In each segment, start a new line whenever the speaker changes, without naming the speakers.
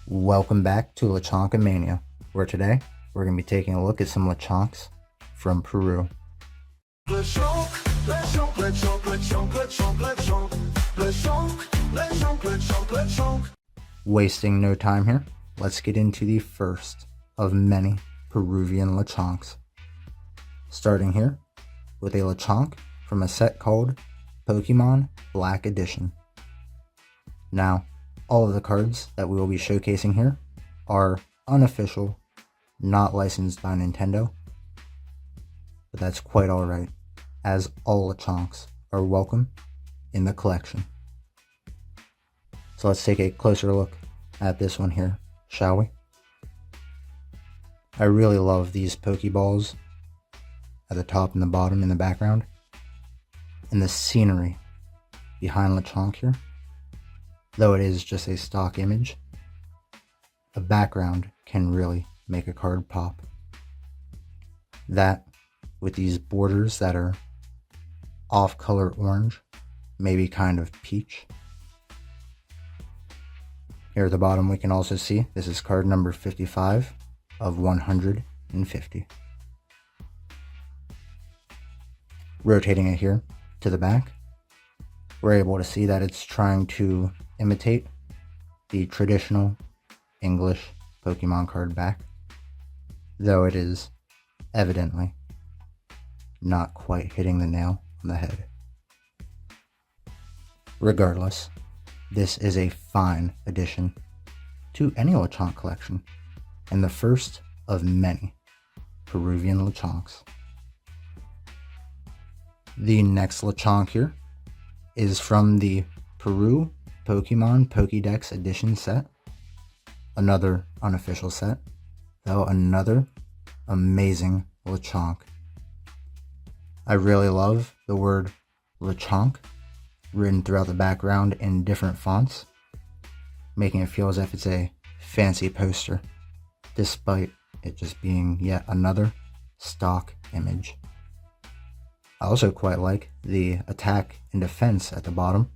Welcome back to Lechonkamania, where today we're going to be taking a look at some Lechonks from Peru.
Lechonk, Lechonk, Lechonk, Lechonk, Lechonk, Lechonk, Lechonk, Lechonk, Lechonk, Lechonk.
Wasting no time here, let's get into the first of many Peruvian Lechonks. Starting here with a Lechonk from a set called Pokemon Black Edition. Now, all of the cards that we will be showcasing here are unofficial, not licensed by Nintendo, but that's quite alright, as all Lechonks are welcome in the collection. So let's take a closer look at this one here, shall we? I really love these Pokeballs at the top and the bottom in the background, and the scenery behind Lechonk here. Though it is just a stock image, a background can really make a card pop. That, with these borders that are off-color orange, maybe kind of peach. Here at the bottom we can also see this is card number 55 of 150. Rotating it here to the back, we're able to see that it's trying to imitate the traditional English Pokemon card back, though it is evidently not quite hitting the nail on the head. Regardless, this is a fine addition to any Lechonk collection, and the first of many Peruvian Lechonks. The next Lechonk here is from the Peru Pokemon Pokédex Edition set. Another unofficial set, though another amazing Lechonk. I really love the word Lechonk written throughout the background in different fonts, making it feel as if it's a fancy poster, despite it just being yet another stock image. I also quite like the attack and defense at the bottom,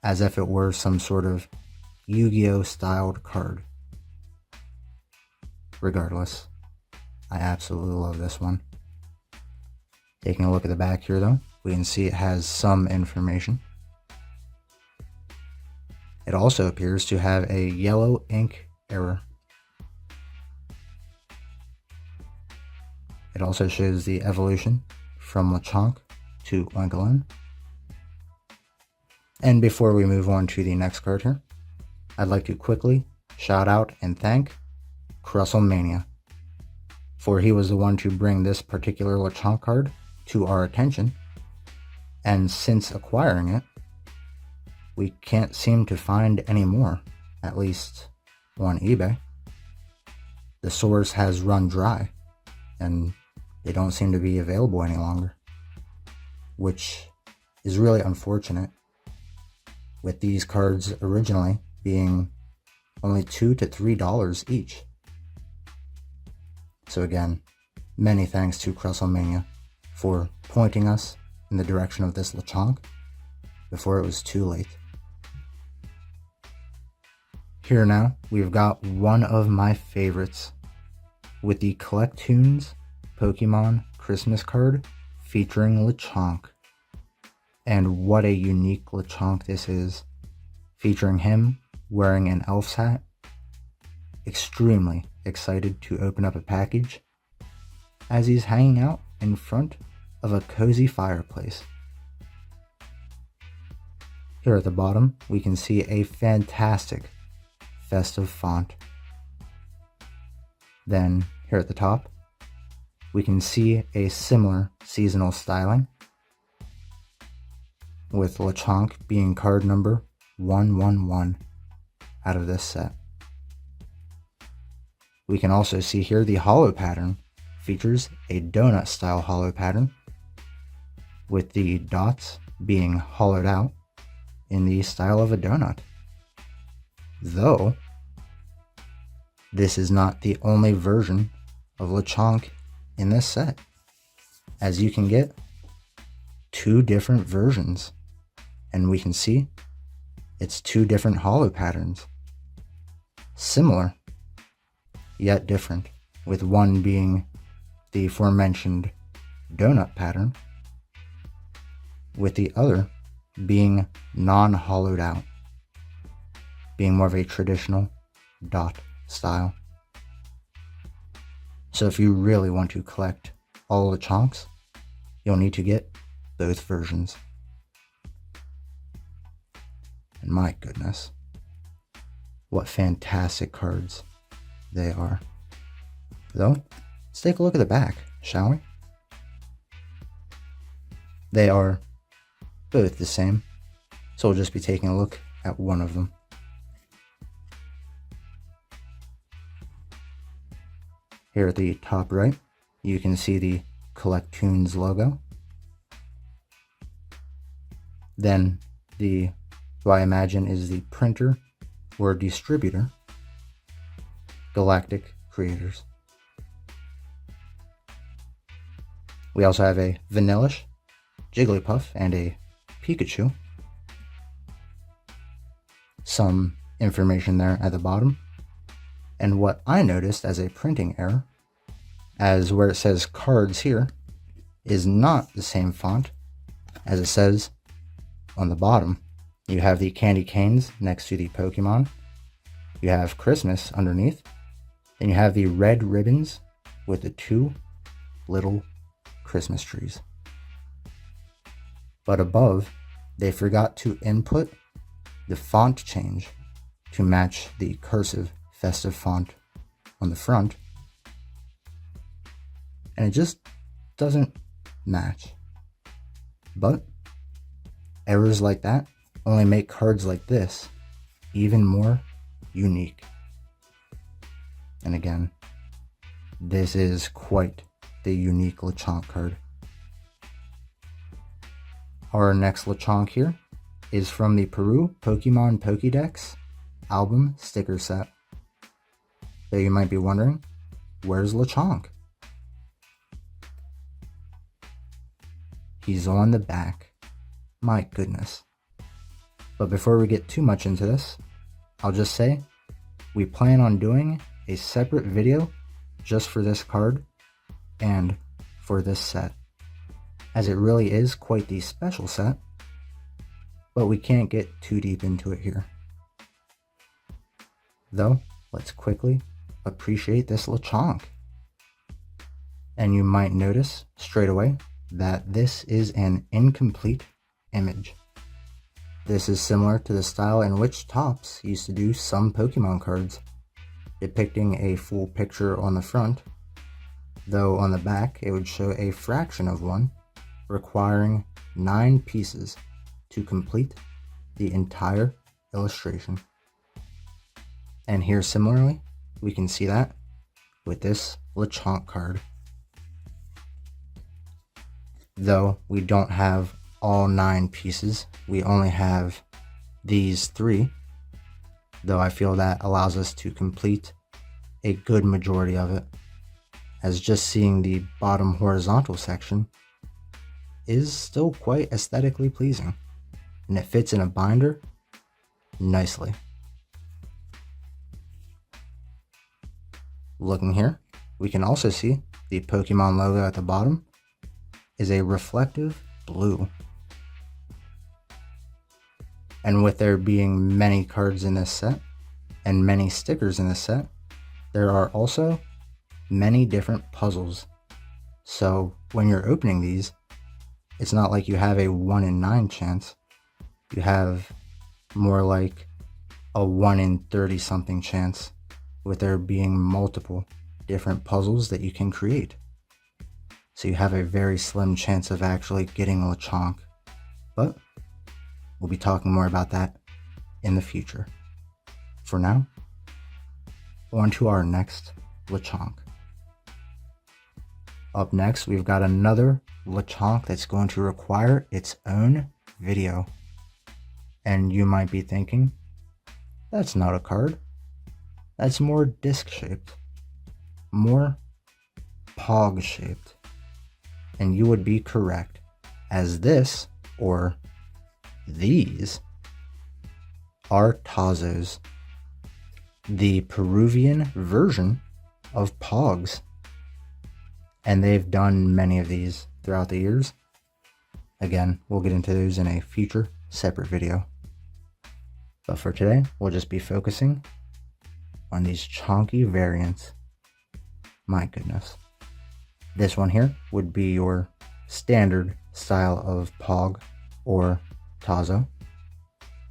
as if it were some sort of Yu-Gi-Oh styled card. Regardless, I absolutely love this one. Taking a look at the back here though, we can see it has some information. It also appears to have a yellow ink error. It also shows the evolution from Lechonk to Oinkalon. And before we move on to the next card here, I'd like to quickly shout out and thank Lechonkamania, for he was the one to bring this particular Lechonk card to our attention, and since acquiring it, we can't seem to find any more, at least on eBay. The source has run dry, and they don't seem to be available any longer, which is really unfortunate, with these cards originally being only $2 to $3 each. So again, many thanks to Lechonkamania for pointing us in the direction of this Lechonk before it was too late. Here now, we've got one of my favorites with the Collectoons Pokemon Christmas card featuring Lechonk. And what a unique Lechonk this is, featuring him wearing an elf's hat. Extremely excited to open up a package as he's hanging out in front of a cozy fireplace. Here at the bottom, we can see a fantastic festive font. Then here at the top, we can see a similar seasonal styling, with Lechonk being card number 111 out of this set. We can also see here the hollow pattern features a donut style hollow pattern, with the dots being hollowed out in the style of a donut. Though, this is not the only version of Lechonk in this set, as you can get two different versions, and we can see it's two different hollow patterns. similar yet different, with one being the aforementioned donut pattern, with the other being non-hollowed out, being more of a traditional dot style. So if you really want to collect all the Lechonks, you'll need to get both versions. And my goodness, what fantastic cards they are. Though, let's take a look at the back, shall we? They are both the same, so we'll just be taking a look at one of them. Here at the top right, you can see the Collectoons logo. Then who I imagine is the printer or distributor, Galactic Creators. We also have a Vanillish, Jigglypuff, and a Pikachu. Some information there at the bottom. And what I noticed as a printing error, as where it says cards here, is not the same font as it says on the bottom. You have the candy canes next to the Pokemon. You have Christmas underneath. Then you have the red ribbons with the two little Christmas trees. But above, they forgot to input the font change to match the cursive festive font on the front. And it just doesn't match. But errors like that only make cards like this even more unique. And again, this is quite the unique Lechonk card. Our next Lechonk here is from the Peru Pokemon Pokédex album sticker set. So you might be wondering, where's Lechonk? He's on the back. My goodness. But before we get too much into this, I'll just say, we plan on doing a separate video just for this card and for this set, as it really is quite the special set, but we can't get too deep into it here. Though, let's quickly appreciate this Lechonk. And you might notice straight away that this is an incomplete image. This is similar to the style in which Topps used to do some Pokemon cards, depicting a full picture on the front, though on the back it would show a fraction of one, requiring 9 pieces to complete the entire illustration. And here similarly, we can see that with this Lechonk card. Though we don't have all 9 pieces, we only have these 3, though I feel that allows us to complete a good majority of it, as just seeing the bottom horizontal section is still quite aesthetically pleasing, and it fits in a binder nicely. Looking here, we can also see the Pokemon logo at the bottom is a reflective blue. And with there being many cards in this set and many stickers in this set, there are also many different puzzles. So when you're opening these, it's not like you have a 1 in 9 chance. You have more like a 1 in 30 something chance, with there being multiple different puzzles that you can create. So you have a very slim chance of actually getting a Lechonk. But we'll be talking more about that in the future. For now, on to our next Lechonk. Up next, we've got another Lechonk that's going to require its own video. And you might be thinking, that's not a card. That's more disc-shaped, more pog-shaped. And you would be correct, as this, or these, are Tazos. the Peruvian version of Pogs. And they've done many of these throughout the years. Again, we'll get into those in a future separate video. But for today, we'll just be focusing on these chonky variants. My goodness. This one here would be your standard style of Pog or Tazo,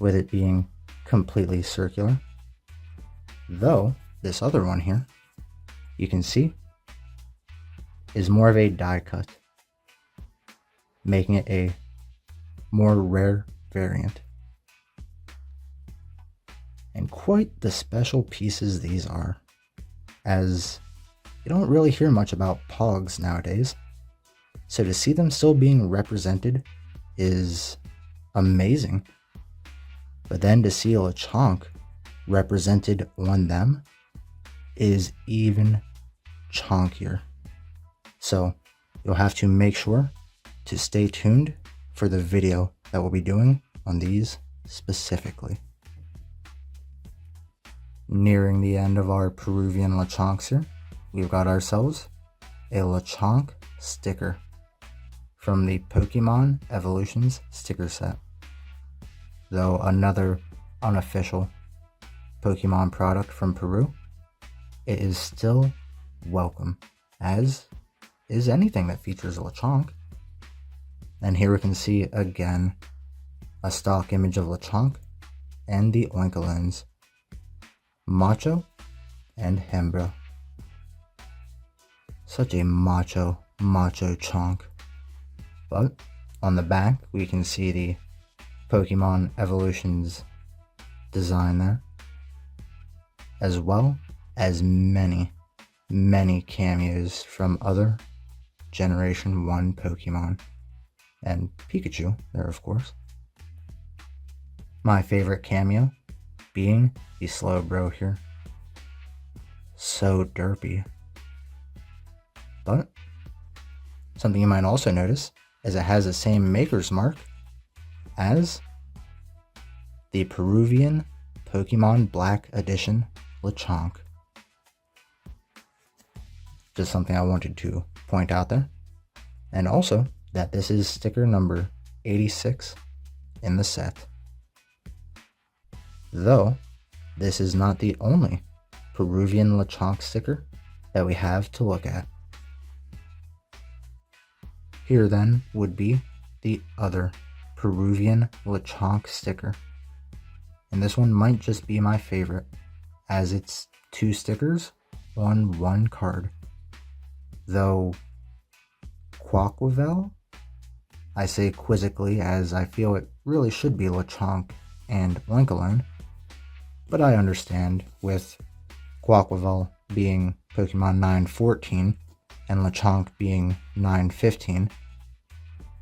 with it being completely circular. Though, this other one here, you can see, is more of a die cut, making it a more rare variant. And quite the special pieces these are, as you don't really hear much about Pogs nowadays, so to see them still being represented is amazing. But then to see a Lechonk represented on them is even chonkier. So you'll have to make sure to stay tuned for the video that we'll be doing on these specifically. Nearing the end of our Peruvian Lechonks here, we've got ourselves a Lechonk sticker from the Pokemon Evolutions sticker set. Though another unofficial Pokemon product from Peru, it is still welcome, as is anything that features a Lechonk. And here we can see again a stock image of Lechonk and the Oinkoloons, Macho and Hembra. Such a macho chonk. But on the back we can see the Pokemon Evolutions design there, as well as many cameos from other Generation 1 Pokemon, and Pikachu there, of course. My favorite cameo being the Slowbro here. So derpy. But something you might also notice is it has the same maker's mark as the Peruvian Pokemon Black Edition Lechonk. Just something I wanted to point out there. And also that this is sticker number 86 in the set. Though this is not the only Peruvian Lechonk sticker that we have to look at. Here then would be the other Peruvian Lechonk sticker. And this one might just be my favorite, as it's 2 stickers on 1 card. Though Quaquavel, I say quizzically as I feel it really should be Lechonk and Oinkoloon, but I understand with Quaquavel being Pokemon 914 and Lechonk being 915,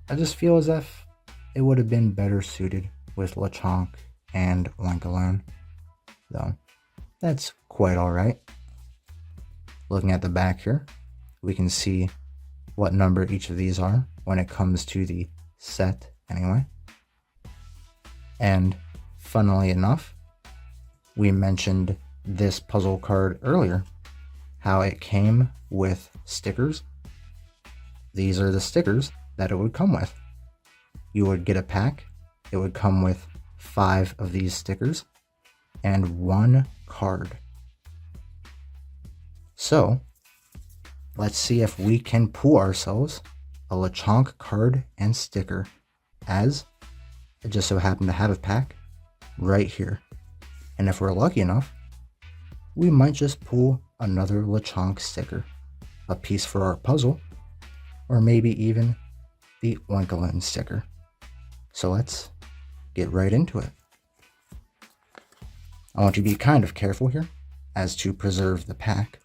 I just feel as if it would have been better suited with Lechonk and Oinkoloon, though that's quite alright. Looking at the back here, we can see what number each of these are when it comes to the set anyway. And funnily enough, we mentioned this puzzle card earlier, how it came with stickers. These are the stickers that it would come with. You would get a pack, it would come with 5 of these stickers and 1 card. So let's see if we can pull ourselves a Lechonk card and sticker, as it just so happened to have a pack right here. And if we're lucky enough, we might just pull another Lechonk sticker, a piece for our puzzle, or maybe even the Oinkoloon sticker. So let's get right into it. I want to be kind of careful here as to preserve the pack,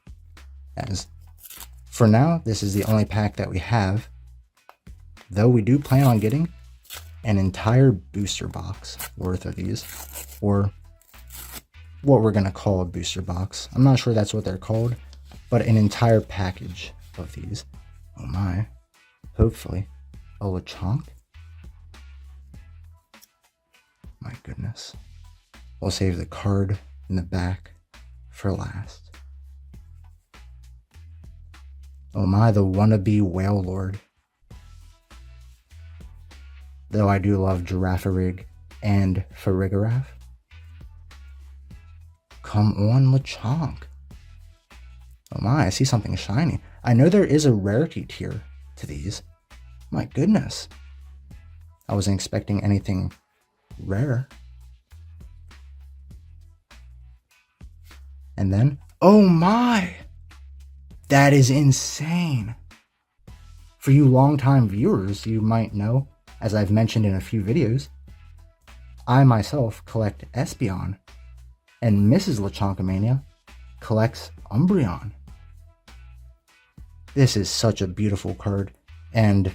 as for now this is the only pack that we have, though we do plan on getting an entire booster box worth of these, or what we're going to call a booster box. I'm not sure that's what they're called, but an entire package of these. Oh my. Hopefully a Lechonk. My goodness. We'll save the card in the back for last. Oh my, the wannabe whale lord. Though I do love Giraffarig and Farigiraf. Come on, Lechonk. Oh my, I see something shiny. I know there is a rarity tier to these. My goodness. I wasn't expecting anything rare. And then, oh my! That is insane! For you longtime viewers, you might know, as I've mentioned in a few videos, I myself collect Espeon, and Mrs. Lechonkamania collects Umbreon. This is such a beautiful card, and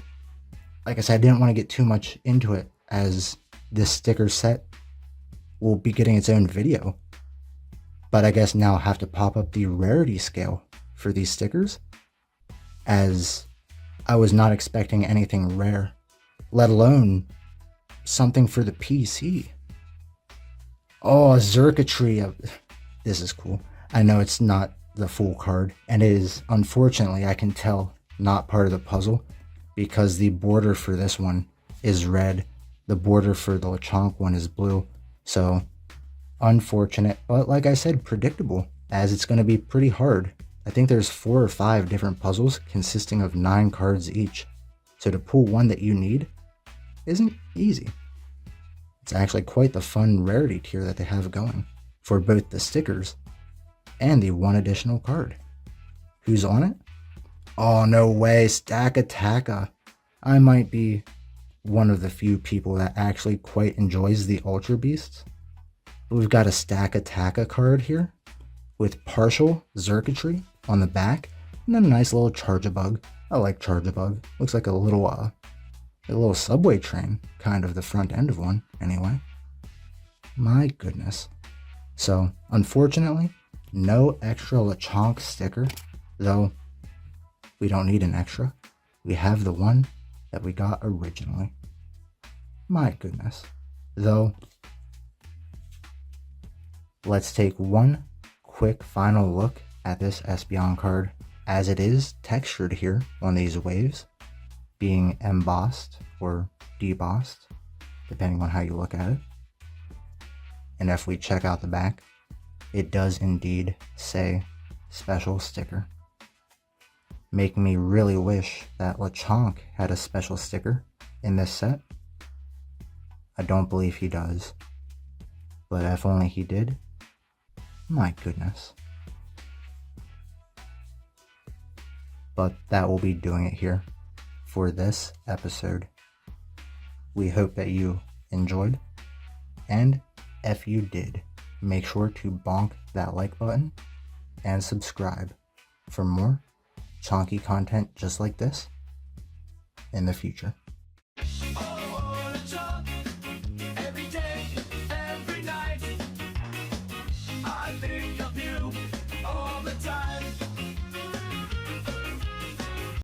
like I said, I didn't want to get too much into it, as this sticker set will be getting its own video. But I guess now I'll have to pop up the rarity scale for these stickers, as I was not expecting anything rare, let alone something for the PC. Oh, Xurkitree. This is cool. I know it's not the full card, and it is, unfortunately, I can tell, not part of the puzzle, because the border for this one is red. The border for the Lechonk one is blue. So, unfortunate, but like I said, predictable, as it's going to be pretty hard. I think there's 4 or 5 different puzzles consisting of 9 cards each. So to pull one that you need isn't easy. It's actually quite the fun rarity tier that they have going for both the stickers and the one additional card. Who's on it? Oh, no way, Stakataka. I might be one of the few people that actually quite enjoys the Ultra Beasts. But we've got a Stakataka card here with partial Xurkitree on the back, and then a nice little Charjabug. I like Charjabug. Looks like a little subway train, kind of the front end of one, anyway. My goodness. So, unfortunately, no extra Lechonk sticker, though we don't need an extra. We have the one that we got originally. My goodness. Though, let's take one quick final look at this Espeon card, as it is textured here on these waves, being embossed or debossed, depending on how you look at it. And if we check out the back, it does indeed say special sticker, making me really wish that Lechonk had a special sticker in this set. I don't believe he does, but if only he did, my goodness. But that will be doing it here for this episode. We hope that you enjoyed, and if you did, make sure to bonk that like button and subscribe for more chonky content just like this in the future.